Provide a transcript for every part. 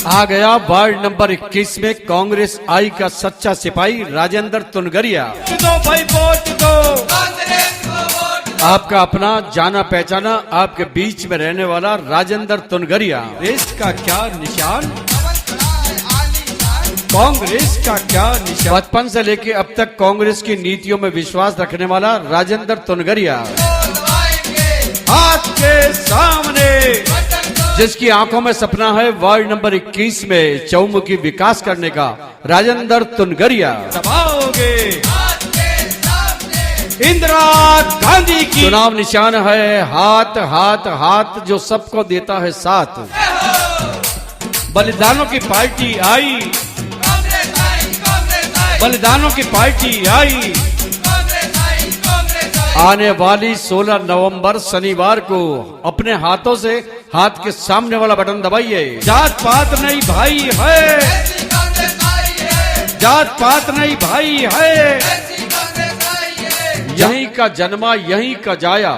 आ गया ward number 21 में कांग्रेस आई का सच्चा सिपाही राजेंद्र तुनगरिया। दो भाई वोट दो, आपका अपना जाना पहचाना आपके बीच में रहने वाला राजेंद्र तुनगरिया। देश का क्या निशान, कांग्रेस का क्या निशान। बचपन से लेके अब तक कांग्रेस की नीतियों में विश्वास रखने वाला राजेंद्र तुनगरिया, हाथ के सामने जिसकी आंखों में सपना है वार्ड नंबर 21 में चौमुखी विकास करने का, राजेंद्र तुनगरिया। दबाओगे इंदिरा गांधी की। चुनाव निशान है हाथ हाथ हाथ जो सबको देता है साथ। बलिदानों की पार्टी आई, बलिदानों की पार्टी आई। आने वाली 16 नवंबर शनिवार को अपने हाथों से हाथ के सामने वाला बटन दबाइए। जात पात नहीं भाई है, जात पात नहीं भाई है। यहीं का जन्मा यहीं का जाया,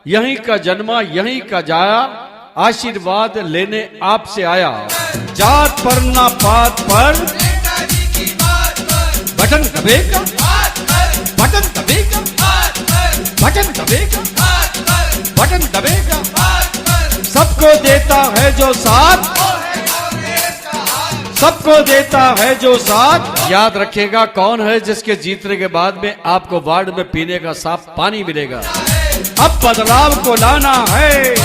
यहीं का जन्मा यहीं का जाया, आशीर्वाद लेने आपसे आया। जात पर ना पात पर बटन दबेगा, बटन दबेगा, बटन दबेगा, बटन दबेगा। सबको देता है जो साथ, सबको देता है जो साथ। याद रखिएगा कौन है जिसके जीतने के बाद में आपको वार्ड में पीने का साफ पानी मिलेगा। अब बदलाव को लाना है।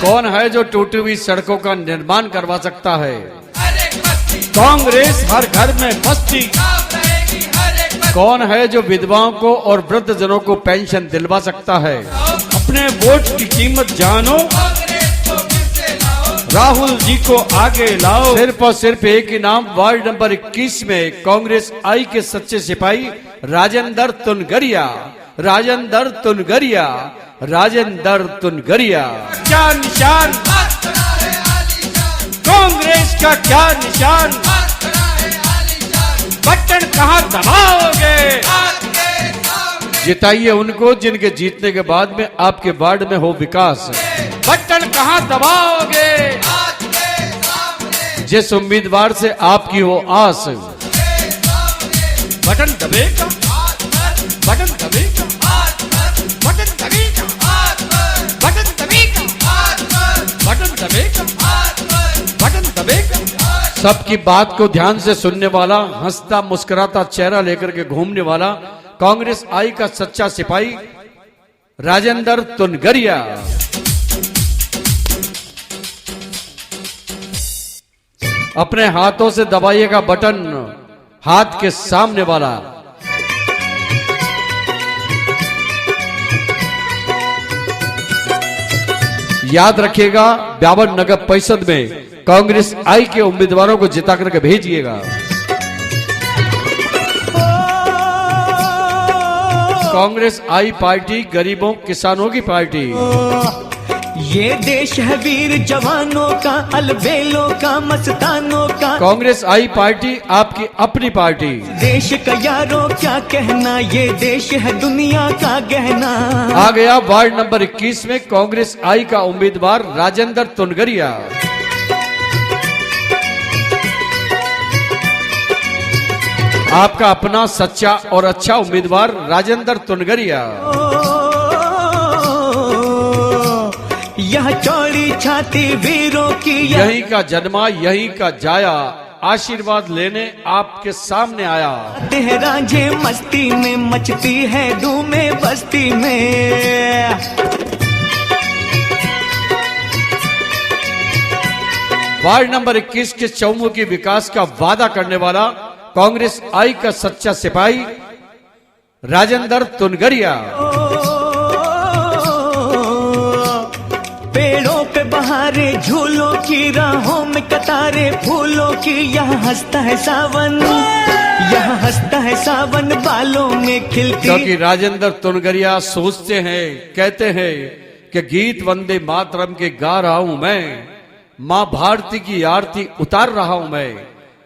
कौन है जो टूटी हुई सड़कों का निर्माण करवा सकता है। कांग्रेस हर घर में बस्ती। कौन है जो विधवाओं को और वृद्ध जनों को पेंशन दिलवा सकता है। अपने वोट की कीमत जानो, राहुल जी को आगे लाओ। सिर्फ और सिर्फ एक ही नाम, वार्ड नंबर 21 में कांग्रेस आई के सच्चे सिपाही राजेंद्र तुनगरिया, राजेंद्र तुनगरिया, राजेंद्र तुनगरिया। क्या निशान, कांग्रेस का क्या निशान। बटन कहां दबाओगे। जिताइए उनको जिनके जीतने के बाद में आपके वार्ड में हो विकास। बटन कहां दबाओगे। जिस उम्मीदवार से आपकी हो आस। बटन दबेगा, बटन दबेगा, बटन दबेगा, बटन दबेगा, बटन दबेगा, बटन दबेगा। सबकी बात को ध्यान से सुनने वाला, हंसता मुस्कुराता चेहरा लेकर के घूमने वाला, कांग्रेस आई का सच्चा सिपाही राजेंद्र तुनगरिया। अपने हाथों से दबाइएगा बटन, हाथ के सामने वाला। याद रखिएगा 52 नगर परिषद में कांग्रेस आई के उम्मीदवारों को जिता करके भेजिएगा। कांग्रेस आई पार्टी गरीबों किसानों की पार्टी। ये देश है वीर जवानों का, अलबेलों का, मस्तानों का। कांग्रेस आई पार्टी आपकी अपनी पार्टी। देश का यारों क्या कहना, ये देश है दुनिया का गहना। आ गया वार्ड नंबर 21 में कांग्रेस आई का उम्मीदवार राजेंद्र तुनगरिया। आपका अपना सच्चा और अच्छा उम्मीदवार राजेंद्र तुनगरिया। यह चौड़ी छाती वीरों की, यहीं का जन्मा यहीं का जाया, आशीर्वाद लेने आपके सामने आया। रांझे मस्ती में मचती है धूमें बस्ती में। वार्ड नंबर 21 के चौमुखी विकास का वादा करने वाला कांग्रेस आई का सच्चा सिपाही राजेंद्र तुनगरिया। पेड़ों पे बहारे, झूलों की राहों में कतारे फूलों की। यहाँ हंसता है सावन, यहाँ हंसता है सावन, बालों में खिलती। क्योंकि राजेंद्र तुनगरिया सोचते हैं, कहते हैं कि गीत वंदे मातरम के गा रहा हूं मैं, मां भारती की आरती उतार रहा हूं मैं,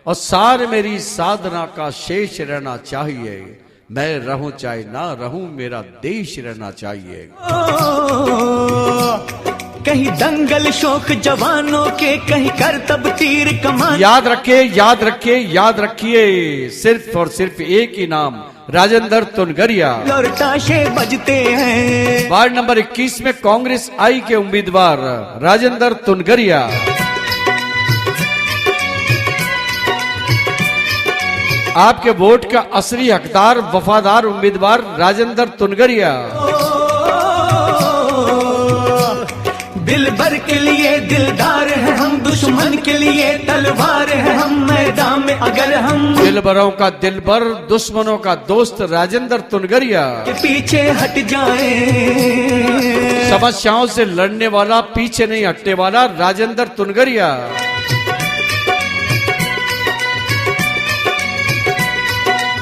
और सार मेरी साधना का शेष रहना चाहिए। मैं रहूं चाहे ना रहूं, मेरा देश रहना चाहिए। कहीं दंगल शौक जवानों के, कहीं करतब तीर कमान। याद रखिए, याद रखिए, याद रखिए, सिर्फ और सिर्फ एक ही नाम, राजेंद्र तुनगरिया। और ताशे बजते हैं। वार्ड नंबर 21 में कांग्रेस आई के उम्मीदवार राजेंद्र तुनगरिया। आपके वोट का असली हकदार, वफादार उम्मीदवार राजेंद्र तुनगरिया। दिल भर के लिए दिलदार है हम, दुश्मन के लिए तलवार है हम। मैदान में अगर हम दिलबरों का दिलबर, दुश्मनों का दोस्त राजेंद्र तुनगरिया। के पीछे हट जाए, समस्याओं से लड़ने वाला, पीछे नहीं हटने वाला राजेंद्र तुनगरिया।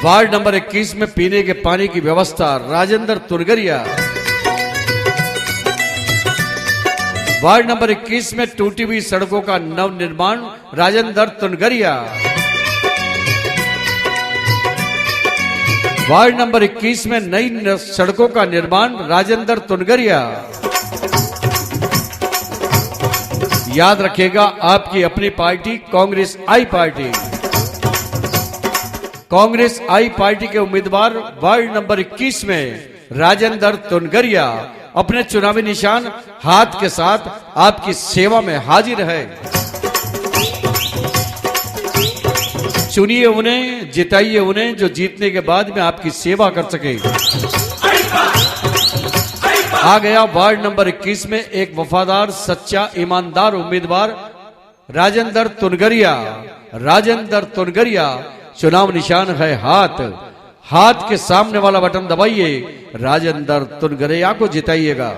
वार्ड नंबर 21 में पीने के पानी की व्यवस्था राजेंद्र तुनगरिया। वार्ड नंबर 21 में टूटी हुई सड़कों का नव निर्माण राजेंद्र तुनगरिया। वार्ड नंबर 21 में नई सड़कों का निर्माण राजेंद्र तुनगरिया। याद रखिएगा, आपकी अपनी party Congress I party. Congress I party के उम्मीदवार वार्ड नंबर 21 में राजेंद्र तुनगरिया अपने चुनावी निशान हाथ के साथ आपकी सेवा में हाजिर है। चुनिए उन्हें, जिताइए उन्हें, जो जीतने के बाद में आपकी सेवा कर सके। आ गया वार्ड नंबर 21 में एक वफादार, सच्चा, ईमानदार उम्मीदवार राजेंद्र तुनगरिया। राजेंद्र तुनगरिया, चुनाव निशान है हाथ। हाथ के सामने वाला बटन दबाइए, राजेंद्र तुनगरिया को जिताइएगा।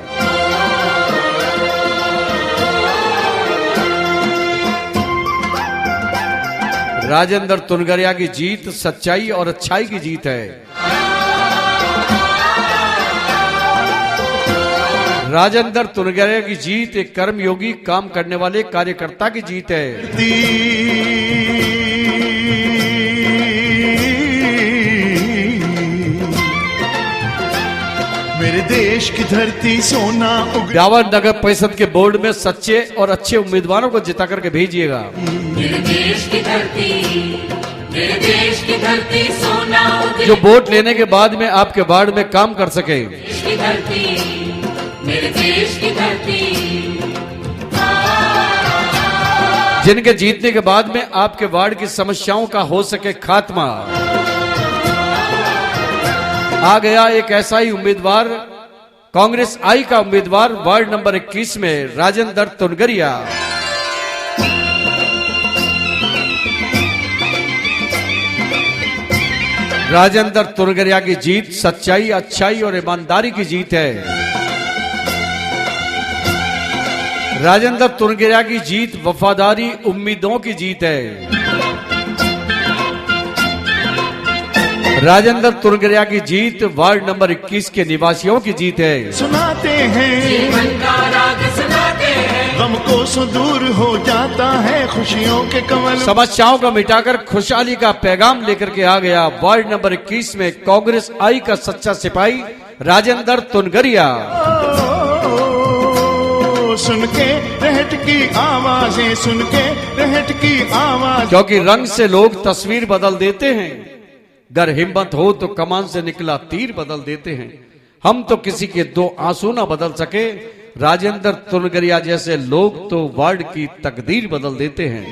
राजेंद्र तुनगरिया की जीत सच्चाई और अच्छाई की जीत है। राजेंद्र तुनगरिया की जीत एक कर्मयोगी, काम करने वाले कार्यकर्ता की जीत है। मेरे देश की धरती सोना ब्यावर नगर परिषद के बोर्ड में सच्चे और अच्छे उम्मीदवारों को जिता करके भेजिएगा। मेरे देश की धरती, मेरे देश की धरती सोना उगले। जो वोट लेने के बाद में आपके वार्ड में काम कर सके। देश की धरती, मेरे देश की धरती। जिनके जीतने के बाद में आपके वार्ड की समस्याओं का हो सके खात्मा। आ गया एक ऐसा ही उम्मीदवार, कांग्रेस आई का उम्मीदवार वार्ड नंबर 21 में राजेंद्र तुनगरिया। राजेंद्र तुनगरिया की जीत सच्चाई, अच्छाई और ईमानदारी की जीत है। राजेंद्र तुनगरिया की जीत वफादारी, उम्मीदों की जीत है। राजेंद्र तुनगरिया की जीत वार्ड नंबर 21 के निवासियों की जीत है। सुनाते हैं, जीवन का राग सुनाते हैं। गम को सो दूर हो जाता है, खुशियों के कमल। समस्याओं को मिटाकर खुशहाली का पैगाम लेकर के आ गया वार्ड नंबर 21 में कांग्रेस आई का सच्चा सिपाही राजेंद्र तुनगरिया। सुन के रहट की आवाजें, सुन के रहट की आवाज। क्योंकि रंग से लोग तस्वीर बदल देते हैं, गर हिम्मत हो तो कमान से निकला तीर बदल देते हैं। हम तो किसी के दो आंसू ना बदल सके, राजेंद्र तुनगरिया जैसे लोग तो वार्ड की तकदीर बदल देते हैं।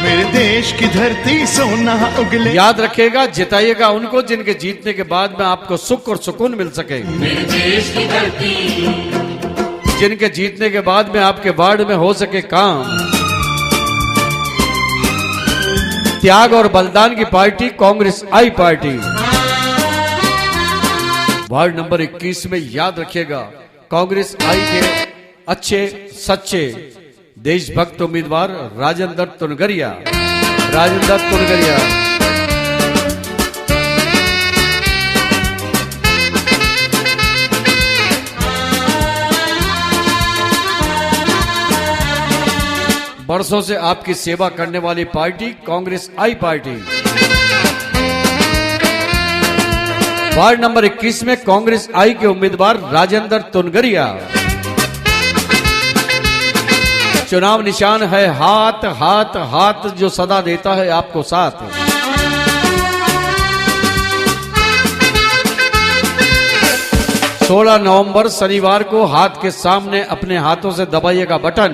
मेरे देश की धरती सोना उगले। याद रखिएगा, जिताइएगा उनको जिनके जीतने के बाद में आपको सुख और सुकून मिल सके। मेरे देश की धरती, जिनके जीतने के बाद में आपके वार्ड में हो सके काम। त्याग और बलिदान की party Congress I party. Ward number 21 में याद रखिएगा, कांग्रेस आई के अच्छे, सच्चे, देशभक्त उम्मीदवार राजेंद्र तुनगरिया। राजेंद्र तुनगरिया बरसों से आपकी सेवा करने वाली party Congress I party. Ward number 21 में कांग्रेस आई के उम्मीदवार राजेंद्र तुनगरिया। चुनाव निशान है हाथ हाथ हाथ, जो सदा देता है आपको साथ। 16 नवंबर शनिवार को हाथ के सामने अपने हाथों से दबाइएगा बटन।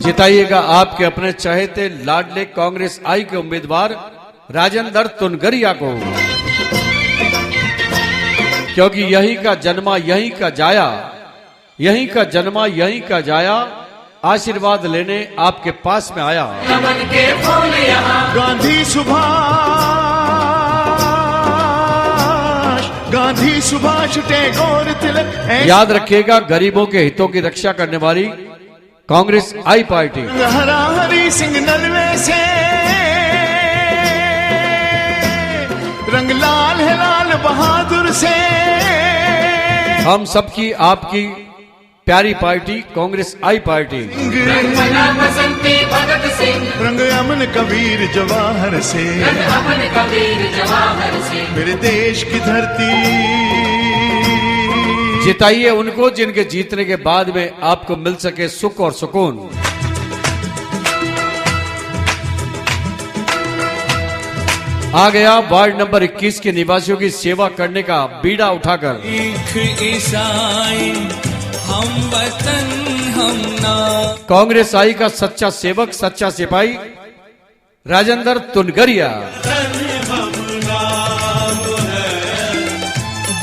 जिताइएगा आपके अपने चहेते लाडले कांग्रेस आई के उम्मीदवार राजेंद्र तुनगरिया को, क्योंकि यही का जन्मा यही का जाया, यही का जन्मा यही का जाया, आशीर्वाद लेने आपके पास में आया। नमन के फूल यहाँ गांधी सुभाष, गांधी सुभाष टैगोर तिलक। याद रखिएगा, गरीबों के हितों की रक्षा करने वाली कांग्रेस आई पार्टी। हरा हरी सिंह नलवे से रंग लाल है लाल बहादुर से। हम सबकी आपकी प्यारी पार्टी कांग्रेस आई पार्टी। रंगमला बसंती भगत सिंह, रंग अमन कबीर जवाहर से, रंग अमन कबीर जवाहर से। मेरे देश की धरती। जिताइए उनको जिनके जीतने के बाद में आपको मिल सके सुख और सुकून। आ गया वार्ड नंबर 21 के निवासियों की सेवा करने का बीड़ा उठाकर। ईसाई हम वतन हम ना। कांग्रेस आई का सच्चा सेवक सच्चा सिपाही राजेंद्र तुनगरिया।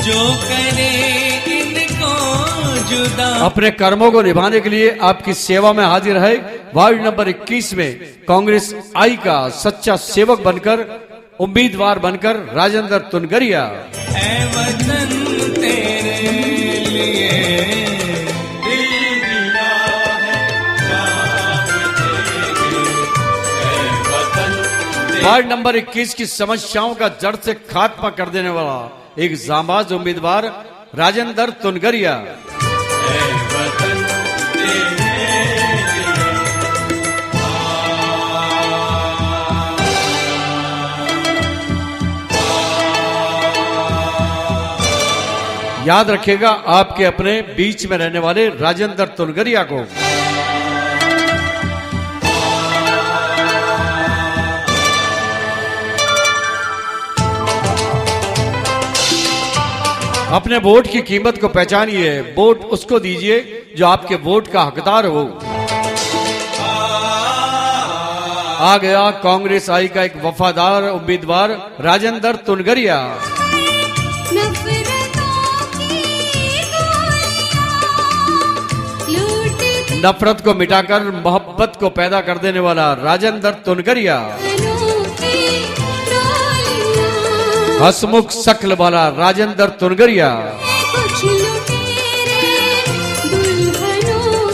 जो करे अपने कर्मों को निभाने के लिए आपकी सेवा में हाजिर है वार्ड नंबर 21 में कांग्रेस आई का सच्चा सेवक बनकर, उम्मीदवार बनकर राजेंद्र तुनगरिया। ऐ वतन तेरे लिए वार्ड नंबर 21 की समस्याओं का जड़ से खात्मा कर देने वाला एक जांबाज उम्मीदवार राजेंद्र तुनगरिया। याद रखिएगा आपके अपने बीच में रहने वाले राजेंद्र तुनगरिया को। अपने वोट की कीमत को पहचानिए, वोट उसको दीजिए जो आपके वोट का हकदार हो। आ गया कांग्रेस आई का एक वफादार उम्मीदवार राजेंद्र तुनगरिया। नफरत को मिटाकर मोहब्बत को पैदा कर देने वाला राजेंद्र तुनगरिया। हसमुख शक्ल वाला राजेंद्र तुनगरिया।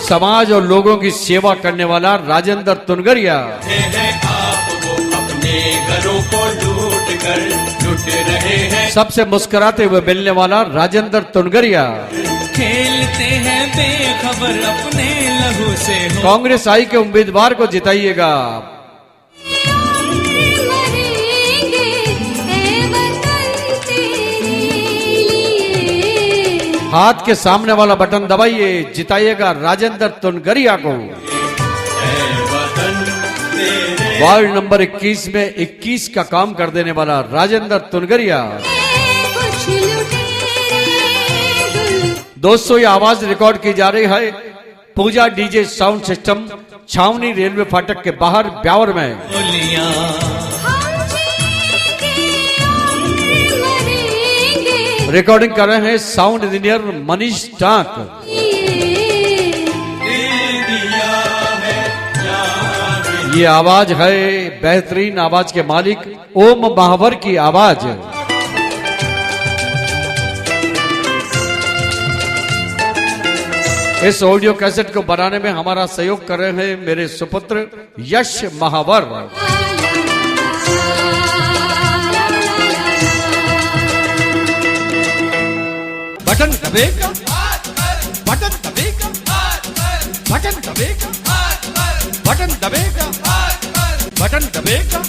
समाज और लोगों की सेवा करने वाला राजेंद्र तुनगरिया। अपने घरों को लूट रहे हैं। सबसे मुस्कुराते हुए मिलने वाला राजेंद्र तुनगरिया। खेलते हैं बेखबर अपने लहू से हो। कांग्रेस आई के उम्मीदवार को जिताइएगा। हाथ के सामने वाला बटन दबाइए, जिताइएगा राजेंद्र तुनगरिया को। वार्ड नंबर 21 में 21 का काम कर देने वाला राजेंद्र तुनगरिया। दोस्तों, ये आवाज रिकॉर्ड की जा रही है पूजा डीजे साउंड सिस्टम, छावनी रेलवे फाटक के बाहर ब्यावर में। रिकॉर्डिंग कर रहे हैं साउंड इंजीनियर मनीष टाक। ये आवाज है बेहतरीन आवाज के मालिक ओम महावर की आवाज। इस ऑडियो कैसेट को बनाने में हमारा सहयोग कर रहे हैं मेरे सुपुत्र यश महावर। बटन दबेगा, बटन दबेगा, बटन दबेगा, बटन दबेगा, बटन दबेगा।